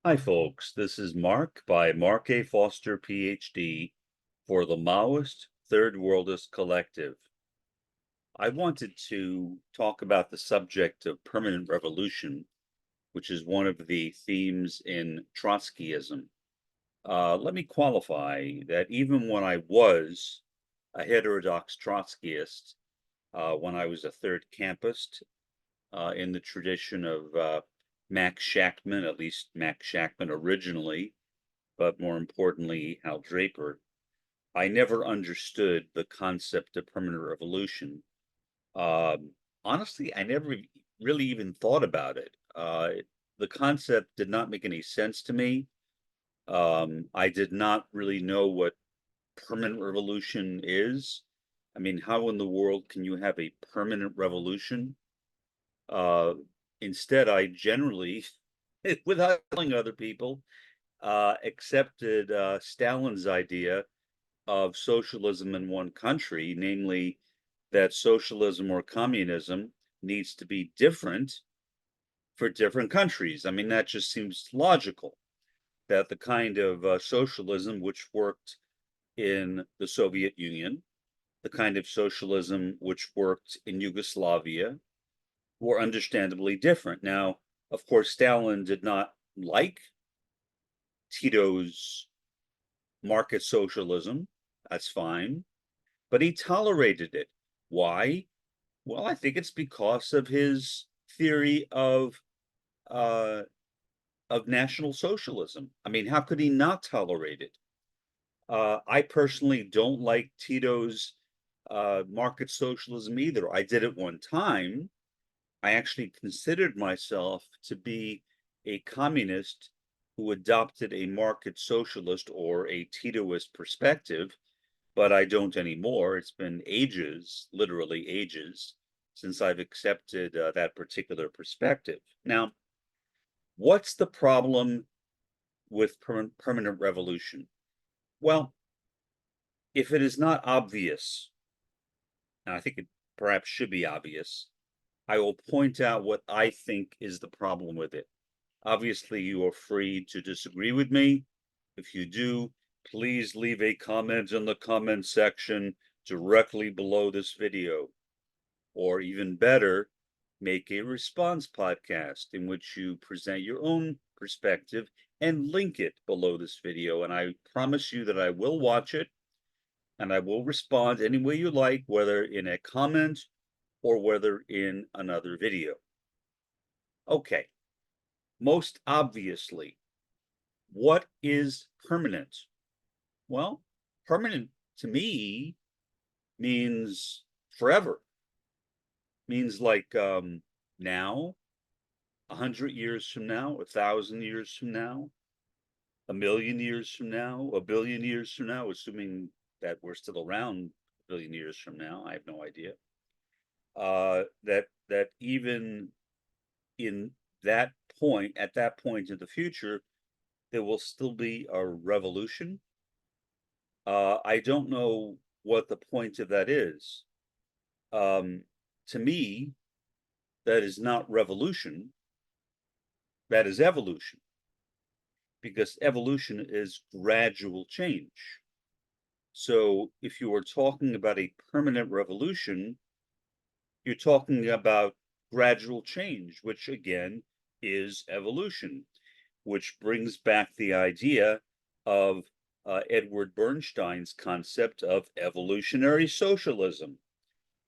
Hi, folks. This is Mark by Mark A. Foster, Ph.D. for the Maoist Third Worldist Collective. I wanted to talk about the subject of permanent revolution, which is one of the themes in Trotskyism. Let me qualify that even when I was a heterodox Trotskyist, when I was a third campist, in the tradition of Max Shachtman, at least Max Shachtman originally, but more importantly, Hal Draper, I never understood the concept of permanent revolution. Um, Honestly, I never really even thought about it. The concept did not make any sense to me. I did not really know what permanent revolution is. I mean, how in the world can you have a permanent revolution? Uh, Instead, I generally, without telling other people, accepted Stalin's idea of socialism in one country, namely that socialism or communism needs to be different for different countries. I mean, that just seems logical that the kind of socialism which worked in the Soviet Union, the kind of socialism which worked in Yugoslavia, were understandably different. Now, of course, Stalin did not like Tito's market socialism. That's fine. But he tolerated it. Why? Well, I think it's because of his theory uh, of National Socialism. I mean, how could he not tolerate it? I personally don't like Tito's market socialism either. I did it one time. I actually considered myself to be a communist who adopted a market socialist or a Titoist perspective, but I don't anymore. It's been ages, literally ages, since I've accepted that particular perspective. Now, what's the problem with permanent revolution? Well, if it is not obvious, and I think it perhaps should be obvious, I will point out what I think is the problem with it. Obviously, you are free to disagree with me. If you do, please leave a comment in the comment section directly below this video. Or even better, make a response podcast in which you present your own perspective and link it below this video. And I promise you that I will watch it and I will respond any way you like, whether in a comment or whether in another video. Okay, most obviously, what is permanent? Well, permanent to me means forever, means like now, 100 years from now, 1,000 years from now, 1,000,000 years from now, 1,000,000,000 years from now, assuming that we're still around 1,000,000,000 years from now. I have no idea. That even in that point, at that point in the future, there will still be a revolution. I don't know what the point of that is. To me, that is not revolution, that is evolution, because evolution is gradual change. So if you are talking about a permanent revolution, you're talking about gradual change, which again is evolution, which brings back the idea of Edward Bernstein's concept of evolutionary socialism,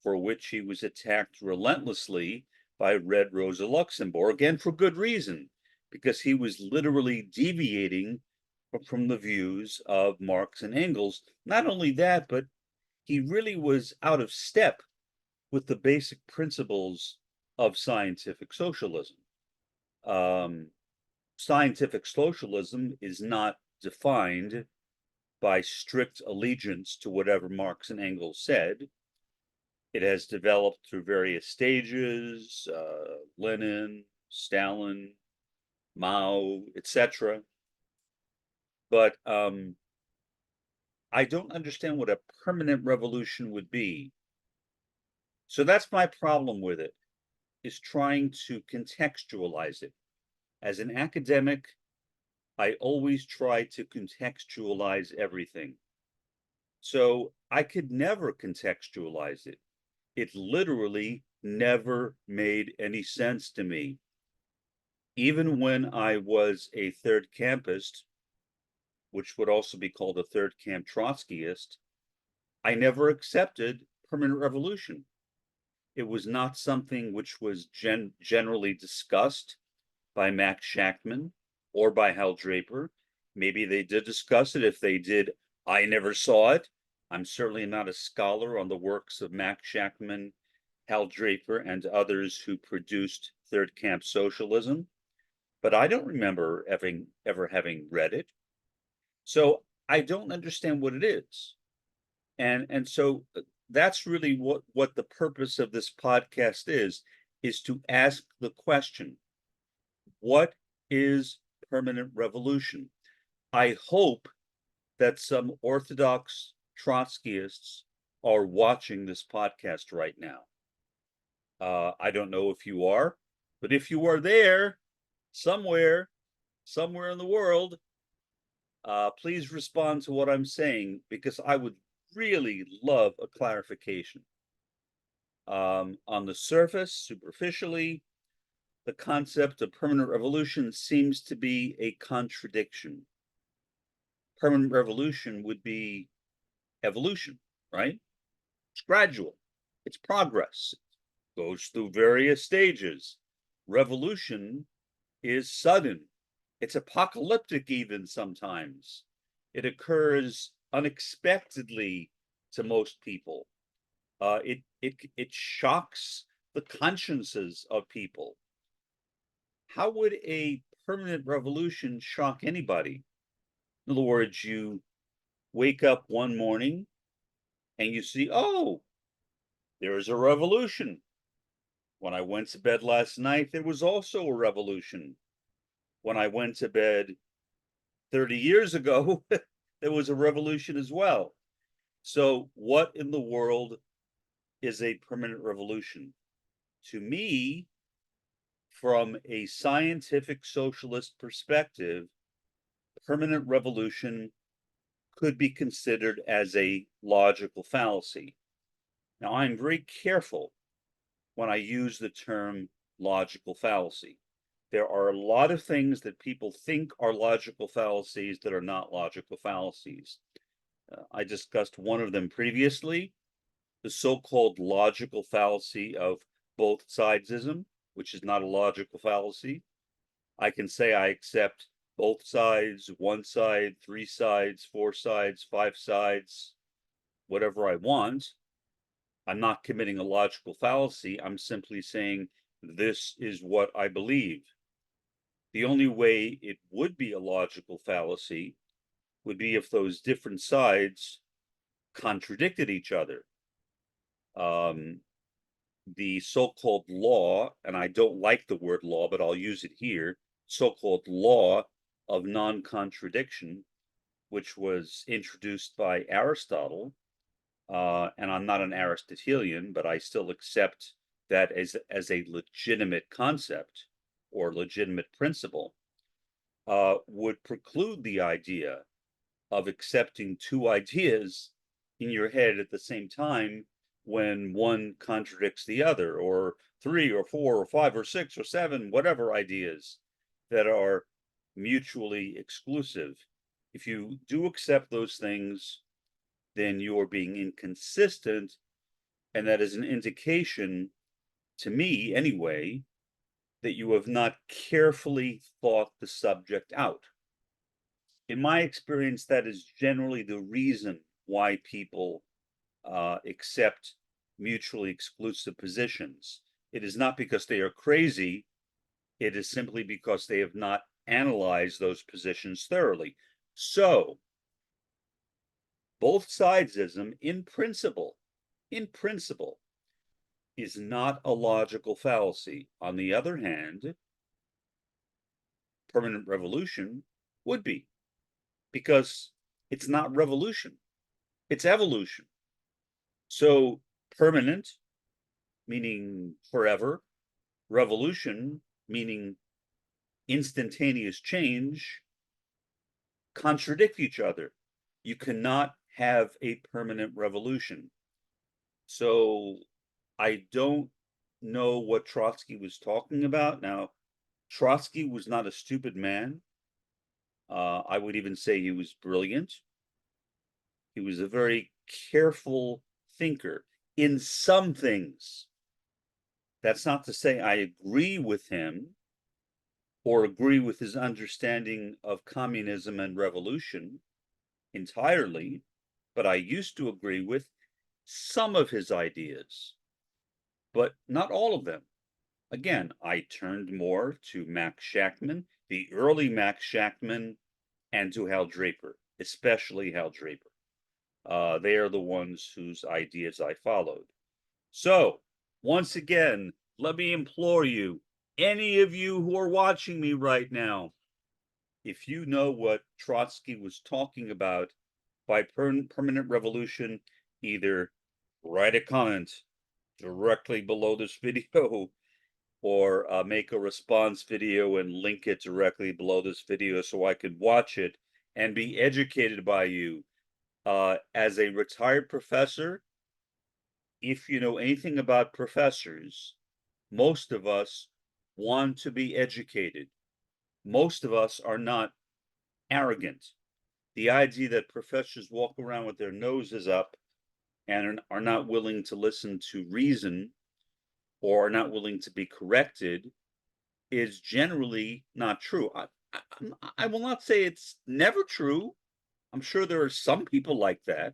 for which he was attacked relentlessly by Red Rosa Luxemburg, and for good reason, because he was literally deviating from the views of Marx and Engels. Not only that, but he really was out of step with the basic principles of scientific socialism. Um, Scientific socialism is not defined by strict allegiance to whatever Marx and Engels said. It has developed through various stages, Lenin, Stalin, Mao, etc. But I don't understand what a permanent revolution would be. So that's my problem with it, is trying to contextualize it. As an academic, I always try to contextualize everything. So I could never contextualize it. It literally never made any sense to me. Even when I was a third campist, which would also be called a third camp Trotskyist, I never accepted permanent revolution. It was not something which was generally discussed by Max Shachtman or by Hal Draper. Maybe they did discuss it. If they did, I never saw it. I'm certainly not a scholar on the works of Max Shachtman, Hal Draper, and others who produced Third Camp Socialism, but I don't remember ever having read it. So I don't understand what it is. And so that's really what the purpose of this podcast is to ask the question, what is permanent revolution? I hope that some Orthodox Trotskyists are watching this podcast right now. I don't know if you are, but if you are there, somewhere in the world, please respond to what I'm saying, because I would really love a clarification. On the surface, superficially, the concept of permanent revolution seems to be a contradiction. Permanent revolution would be evolution, right? It's gradual, it's progress, it goes through various stages. Revolution is sudden, it's apocalyptic even sometimes. It occurs unexpectedly to most people. It shocks the consciences of people. How would a permanent revolution shock anybody? In other words, you wake up one morning and you see, oh, there is a revolution. When I went to bed last night, there was also a revolution. When I went to bed 30 years ago, there was a revolution as well. So what in the world is a permanent revolution? To me, from a scientific socialist perspective, permanent revolution could be considered as a logical fallacy. Now, I'm very careful when I use the term logical fallacy. There are a lot of things that people think are logical fallacies that are not logical fallacies. I discussed one of them previously, the so-called logical fallacy of both sidesism, which is not a logical fallacy. I can say I accept both sides, one side, three sides, four sides, five sides, whatever I want. I'm not committing a logical fallacy. I'm simply saying this is what I believe. The only way it would be a logical fallacy would be if those different sides contradicted each other. The so-called law, and I don't like the word law, but I'll use it here, so-called law of non-contradiction, which was introduced by Aristotle, and I'm not an Aristotelian, but I still accept that as a legitimate concept or legitimate principle, would preclude the idea of accepting two ideas in your head at the same time when one contradicts the other, or three or four or five or six or seven, whatever ideas that are mutually exclusive. If you do accept those things, then you are being inconsistent, and that is an indication, to me anyway, that you have not carefully thought the subject out. In my experience, that is generally the reason why people accept mutually exclusive positions. It is not because they are crazy, it is simply because they have not analyzed those positions thoroughly. So, both sidesism, in principle, is not a logical fallacy. On the other hand, permanent revolution would be, because it's not revolution, it's evolution. So permanent, meaning forever, revolution, meaning instantaneous change, contradict each other. You cannot have a permanent revolution. So I don't know what Trotsky was talking about. Now, Trotsky was not a stupid man. I would even say he was brilliant. He was a very careful thinker in some things. That's not to say I agree with him or agree with his understanding of communism and revolution entirely, but I used to agree with some of his ideas, but not all of them. Again, I turned more to Max Shachtman, the early Max Shachtman, and to Hal Draper, especially Hal Draper. They are the ones whose ideas I followed. So, once again, let me implore you, any of you who are watching me right now, if you know what Trotsky was talking about by permanent revolution, either write a comment directly below this video or make a response video and link it directly below this video so I could watch it and be educated by you. As a retired professor, if you know anything about professors, most of us want to be educated. Most of us are not arrogant. The idea that professors walk around with their noses up and are not willing to listen to reason or are not willing to be corrected is generally not true. I will not say it's never true. I'm sure there are some people like that,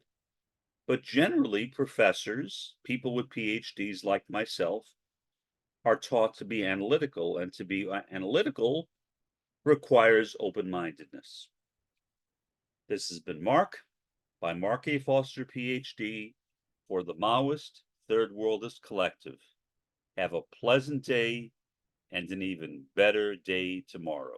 but generally professors, people with PhDs like myself, are taught to be analytical, and to be analytical requires open-mindedness. This has been Mark, by Mark A. Foster, Ph.D., for the Maoist Third Worldist Collective. Have a pleasant day and an even better day tomorrow.